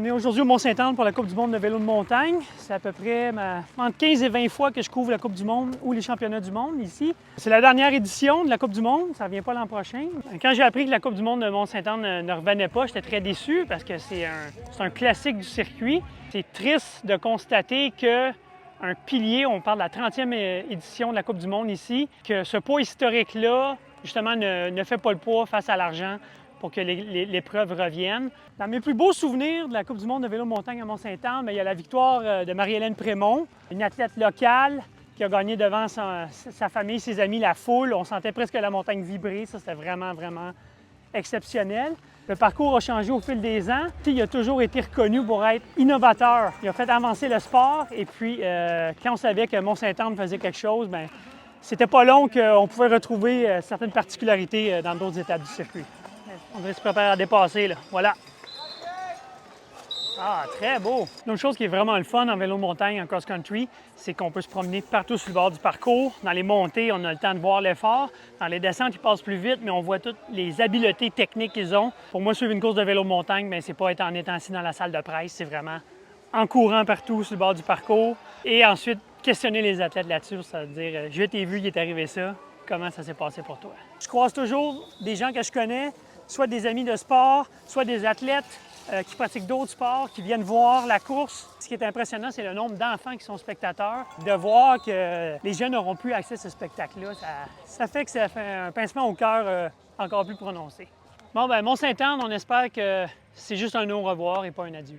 On est aujourd'hui au Mont-Saint-Anne pour la Coupe du monde de vélo de montagne. C'est à peu près entre 15 et 20 fois que je couvre la Coupe du monde ou les championnats du monde ici. C'est la dernière édition de la Coupe du monde, ça ne revient pas l'an prochain. Quand j'ai appris que la Coupe du monde de Mont-Saint-Anne ne revenait pas, j'étais très déçu parce que c'est un classique du circuit. C'est triste de constater que un pilier, on parle de la 30e édition de la Coupe du monde ici, que ce poids historique-là, justement, ne fait pas le poids face à l'argent pour que l'épreuve revienne. Dans mes plus beaux souvenirs de la Coupe du monde de vélo de montagne à Mont-Saint-Anne, il y a la victoire de Marie-Hélène Prémont, une athlète locale qui a gagné devant sa famille, ses amis, la foule. On sentait presque la montagne vibrer. Ça, c'était vraiment, vraiment exceptionnel. Le parcours a changé au fil des ans. Il a toujours été reconnu pour être innovateur. Il a fait avancer le sport. Et puis, quand on savait que Mont-Saint-Anne faisait quelque chose, bien, c'était pas long qu'on pouvait retrouver certaines particularités dans d'autres étapes du circuit. On devrait se préparer à dépasser, là. Voilà. Ah, très beau! Une autre chose qui est vraiment le fun en vélo de montagne, en cross-country, c'est qu'on peut se promener partout sur le bord du parcours. Dans les montées, on a le temps de voir l'effort. Dans les descentes, ils passent plus vite, mais on voit toutes les habiletés techniques qu'ils ont. Pour moi, suivre une course de vélo de montagne, bien, c'est pas être en étant assis dans la salle de presse, c'est vraiment en courant partout sur le bord du parcours. Et ensuite, questionner les athlètes là-dessus, c'est-à-dire, je t'ai vu, il est arrivé ça. Comment ça s'est passé pour toi? Je croise toujours des gens que je connais, soit des amis de sport, soit des athlètes qui pratiquent d'autres sports, qui viennent voir la course. Ce qui est impressionnant, c'est le nombre d'enfants qui sont spectateurs. De voir que les jeunes n'auront plus accès à ce spectacle-là, ça fait que ça fait un pincement au cœur encore plus prononcé. Bon, bien, Mont-Saint-Anne, on espère que c'est juste un au revoir et pas un adieu.